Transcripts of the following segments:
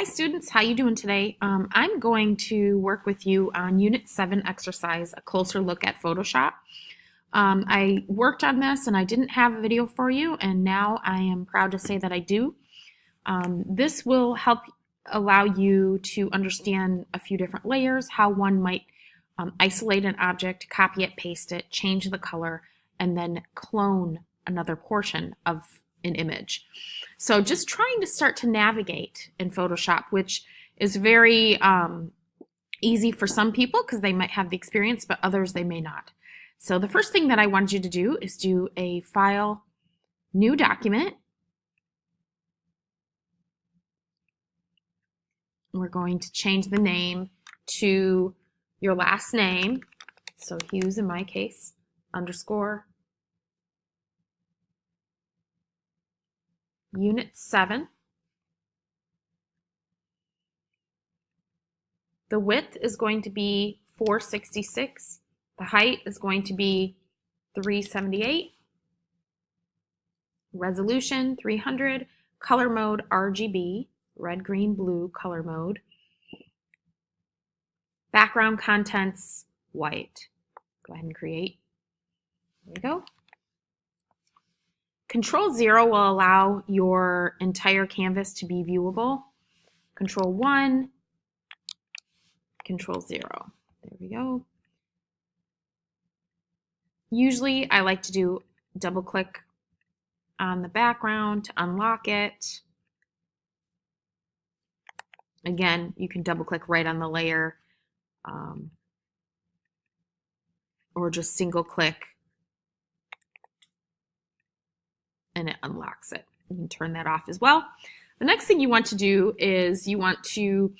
Hi students, how you doing today? I'm going to work with you on Unit 7 exercise, a closer look at Photoshop. I worked on this and I didn't have a video for you, and now I am proud to say that I do. This will help allow you to understand a few different layers, how one might isolate an object, copy it, paste it, change the color, and then clone another portion of an image. So just trying to start to navigate in Photoshop, which is very easy for some people because they might have the experience, but others they may not. So the first thing that I wanted you to do is do a File, New Document. We're going to change the name to your last name, so Hughes in my case, underscore Unit 7. The width is going to be 466. The height is going to be 378. Resolution 300. Color mode RGB, red, green, blue color mode. Background contents white. Go ahead and create. There we go. Control 0 will allow your entire canvas to be viewable. Control 1, Control 0. There we go. Usually I like to do double click on the background to unlock it. Again, you can double click right on the layer or just single click and it unlocks it. You can turn that off as well. The next thing you want to do is you want to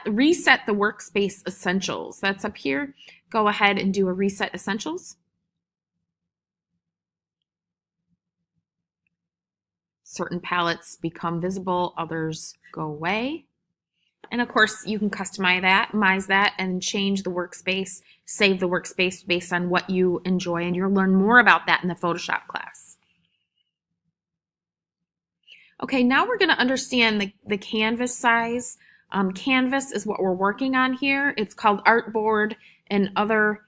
reset the Workspace Essentials. That's up here. Go ahead and do a Reset Essentials. Certain palettes become visible, others go away. And of course, you can customize that and change the workspace, save the workspace based on what you enjoy, and you'll learn more about that in the Photoshop class. Okay, now we're going to understand the canvas size. Canvas is what we're working on here. It's called Artboard and other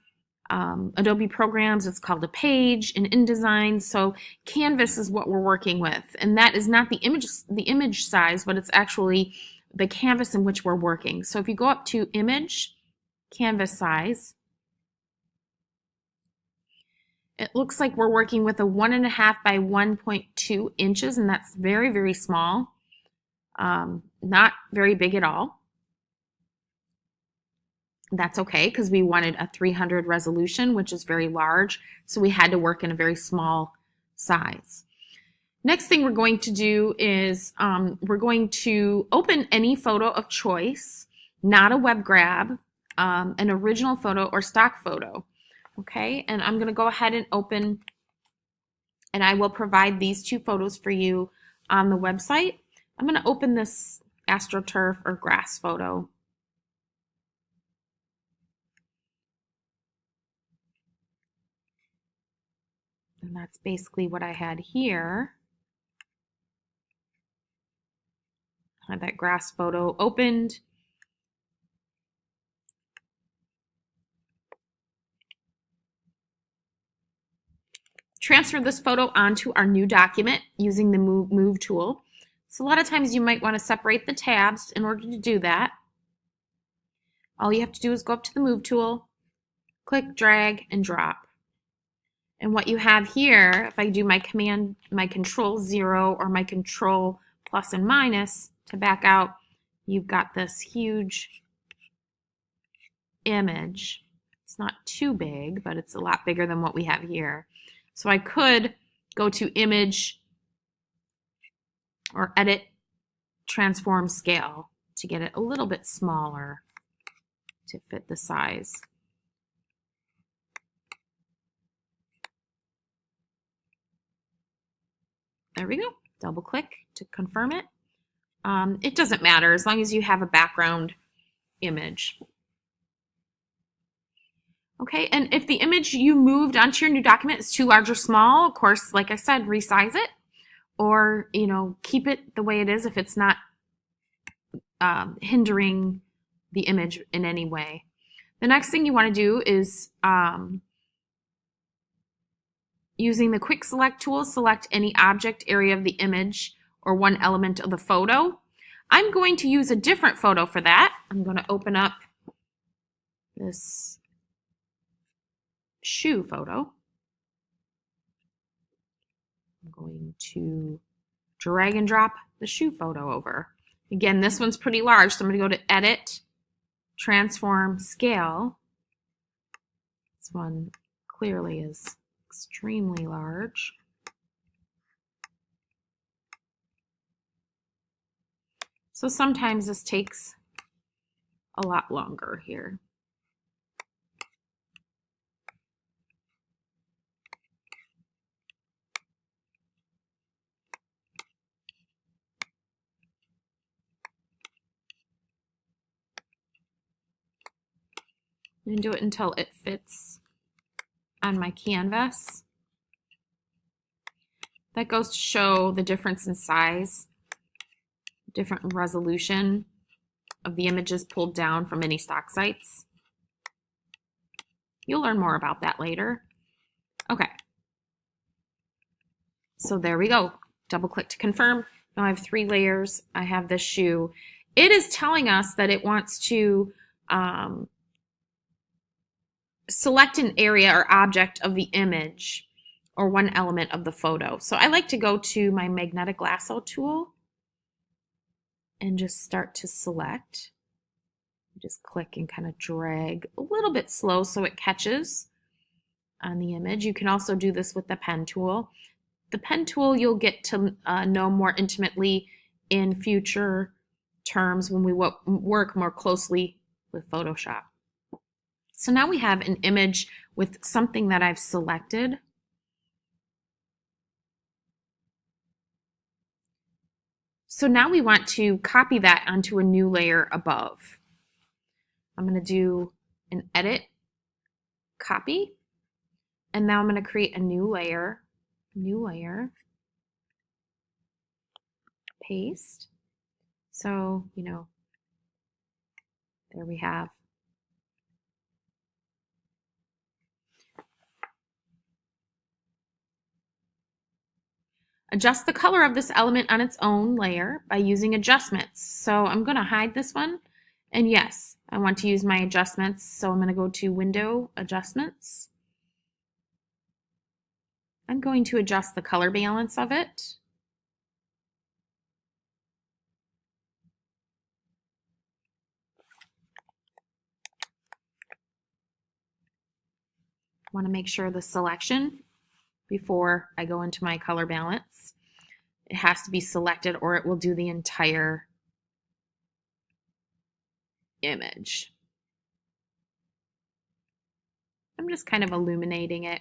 Adobe programs. It's called a page in InDesign. So canvas is what we're working with, and that is not the image size, but it's actually the canvas in which we're working. So if you go up to Image, Canvas Size, it looks like we're working with a 1.5 by 1.2 inches, and that's very, very small. Not very big at all. That's okay because we wanted a 300 resolution, which is very large, so we had to work in a very small size. Next thing we're going to do is we're going to open any photo of choice, not a web grab, an original photo or stock photo. Okay, and I'm going to go ahead and open, and I will provide these two photos for you on the website. I'm going to open this AstroTurf or grass photo. And that's basically what I had here. I had that grass photo opened. Transfer this photo onto our new document using the Move tool. So a lot of times you might want to separate the tabs in order to do that. All you have to do is go up to the Move tool, click, drag, and drop. And what you have here, if I do my Control 0 or my Control plus and minus to back out, you've got this huge image. It's not too big, but it's a lot bigger than what we have here. So I could go to Image or Edit, Transform Scale to get it a little bit smaller to fit the size. There we go. Double click to confirm it. It doesn't matter as long as you have a background image. Okay, and if the image you moved onto your new document is too large or small, of course, like I said, resize it, or keep it the way it is if it's not hindering the image in any way. The next thing you want to do is using the quick select tool, select any object, area of the image, or one element of the photo. I'm going to use a different photo for that. I'm going to open up this shoe photo. I'm going to drag and drop the shoe photo over. Again, this one's pretty large, so I'm going to go to Edit, Transform, Scale. This one clearly is extremely large. So sometimes this takes a lot longer here. And do it until it fits on my canvas. That goes to show the difference in size, different resolution of the images pulled down from any stock sites. You'll learn more about that later. Okay. So there we go. Double click to confirm. Now I have 3 layers. I have this shoe. It is telling us that it wants to select an area or object of the image or one element of the photo. So I like to go to my magnetic lasso tool and just start to select. Just click and kind of drag a little bit slow so it catches on the image. You can also do this with the pen tool. The pen tool you'll get to know more intimately in future terms when we work more closely with Photoshop. So now we have an image with something that I've selected. So now we want to copy that onto a new layer above. I'm going to do an edit, copy, and now I'm going to create a new layer, paste. So, there we have. Adjust the color of this element on its own layer by using adjustments. So I'm going to hide this one. And yes, I want to use my adjustments. So I'm going to go to Window, Adjustments. I'm going to adjust the color balance of it. I want to make sure the selection before I go into my color balance. It has to be selected or it will do the entire image. I'm just kind of illuminating it,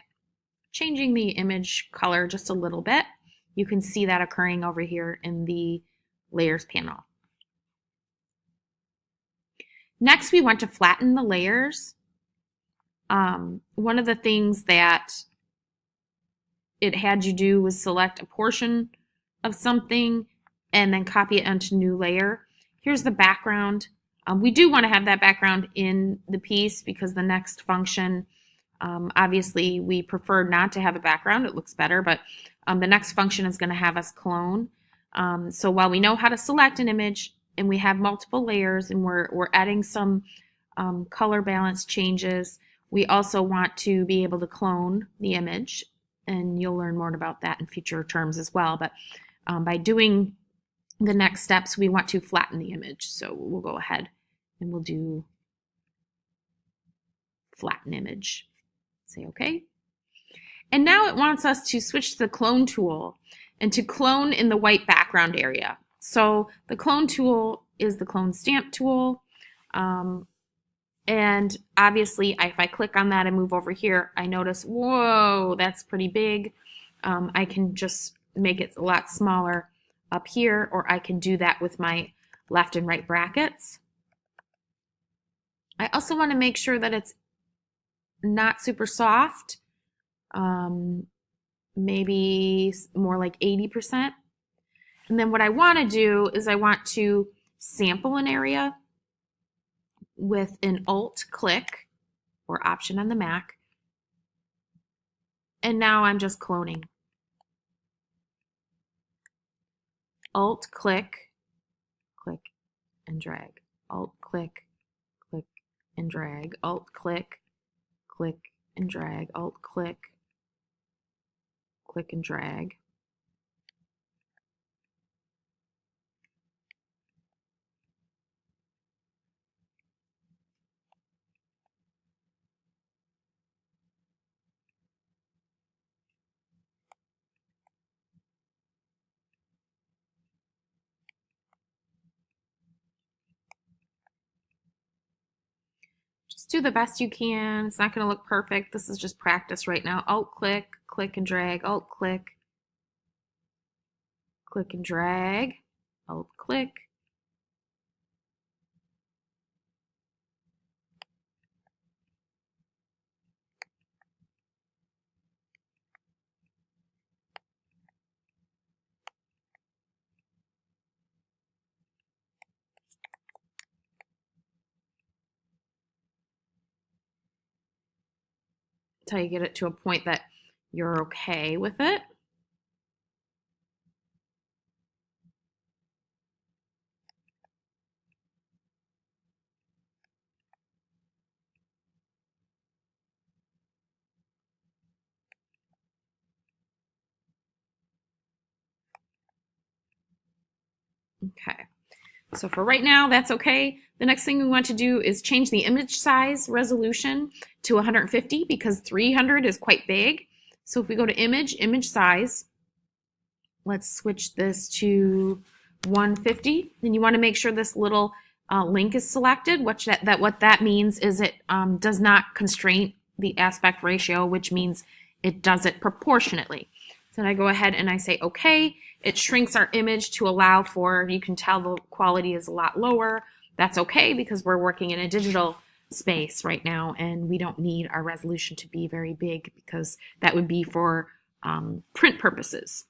changing the image color just a little bit. You can see that occurring over here in the layers panel. Next, we want to flatten the layers. One of the things that it had you do was select a portion of something and then copy it onto new layer. Here's the background. We do want to have that background in the piece because the next function, obviously we prefer not to have a background. It looks better, but the next function is going to have us clone. So while we know how to select an image and we have multiple layers and we're adding some color balance changes, we also want to be able to clone the image. And you'll learn more about that in future terms as well. But by doing the next steps, we want to flatten the image. So we'll go ahead and we'll do flatten image. Say OK. And now it wants us to switch to the clone tool and to clone in the white background area. So the clone tool is the clone stamp tool. And obviously, if I click on that and move over here, I notice, whoa, that's pretty big. I can just make it a lot smaller up here, or I can do that with my left and right brackets. I also want to make sure that it's not super soft, maybe more like 80%. And then what I want to do is I want to sample an area with an Alt click or Option on the Mac. And now I'm just cloning. Alt click, click and drag. Alt click, click and drag. Alt click, click and drag. Alt click, click and drag. Just do the best you can. It's not going to look perfect. This is just practice right now. Alt click, click and drag. Alt click, click and drag. Alt click. Until you get it to a point that you're okay with it. Okay, so for right now, that's okay. The next thing we want to do is change the image size resolution to 150 because 300 is quite big. So if we go to image size, let's switch this to 150. And you want to make sure this little link is selected. What that means is it does not constrain the aspect ratio, which means it does it proportionately. So then I go ahead and I say okay. It shrinks our image to allow for, you can tell the quality is a lot lower. That's okay because we're working in a digital space right now and we don't need our resolution to be very big because that would be for print purposes.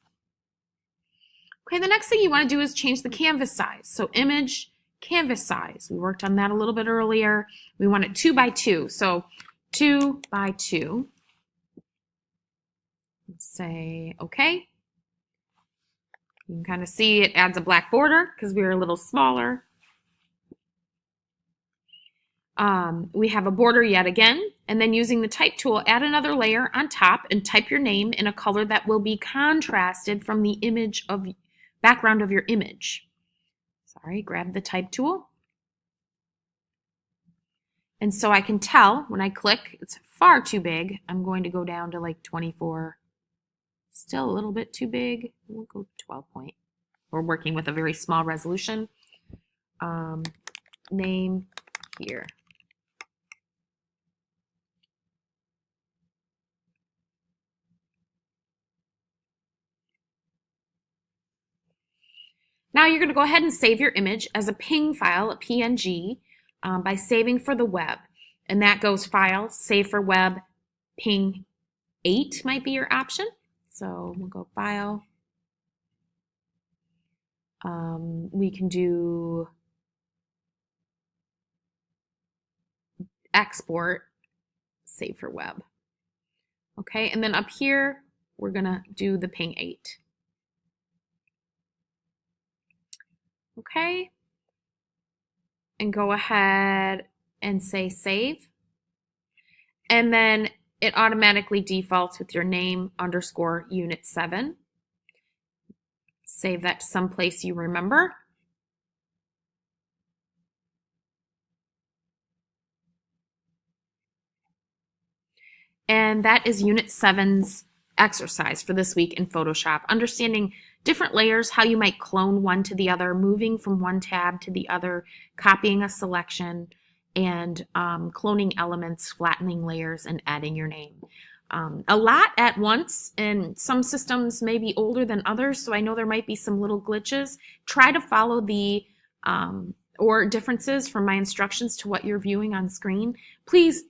Okay, the next thing you want to do is change the canvas size. So image, canvas size. We worked on that a little bit earlier. We want it 2 by 2. So 2 by 2. Let's say okay. You can kind of see it adds a black border because we're a little smaller. We have a border yet again, and then using the type tool, add another layer on top and type your name in a color that will be contrasted from the image of background of your image. Sorry, grab the type tool. And so I can tell when I click, it's far too big. I'm going to go down to like 24. Still a little bit too big. We'll go 12 point. We're working with a very small resolution. Name here. Now you're going to go ahead and save your image as a PNG file, a PNG, by saving for the web. And that goes File, Save for Web, PNG 8 might be your option. So we'll go File. We can do Export, Save for Web. Okay, and then up here, we're going to do the PNG 8. Okay, and go ahead and say save. And then it automatically defaults with your name underscore unit 7. Save that to someplace you remember. And that is Unit 7's exercise for this week in Photoshop. Understanding different layers, how you might clone one to the other, moving from one tab to the other, copying a selection, and cloning elements, flattening layers, and adding your name. A lot at once, and some systems may be older than others, so I know there might be some little glitches. Try to follow the or differences from my instructions to what you're viewing on screen. Please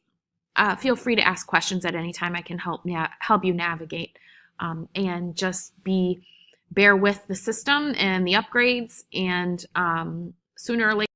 feel free to ask questions at any time. I can help you navigate, and just bear with the system and the upgrades, and sooner or later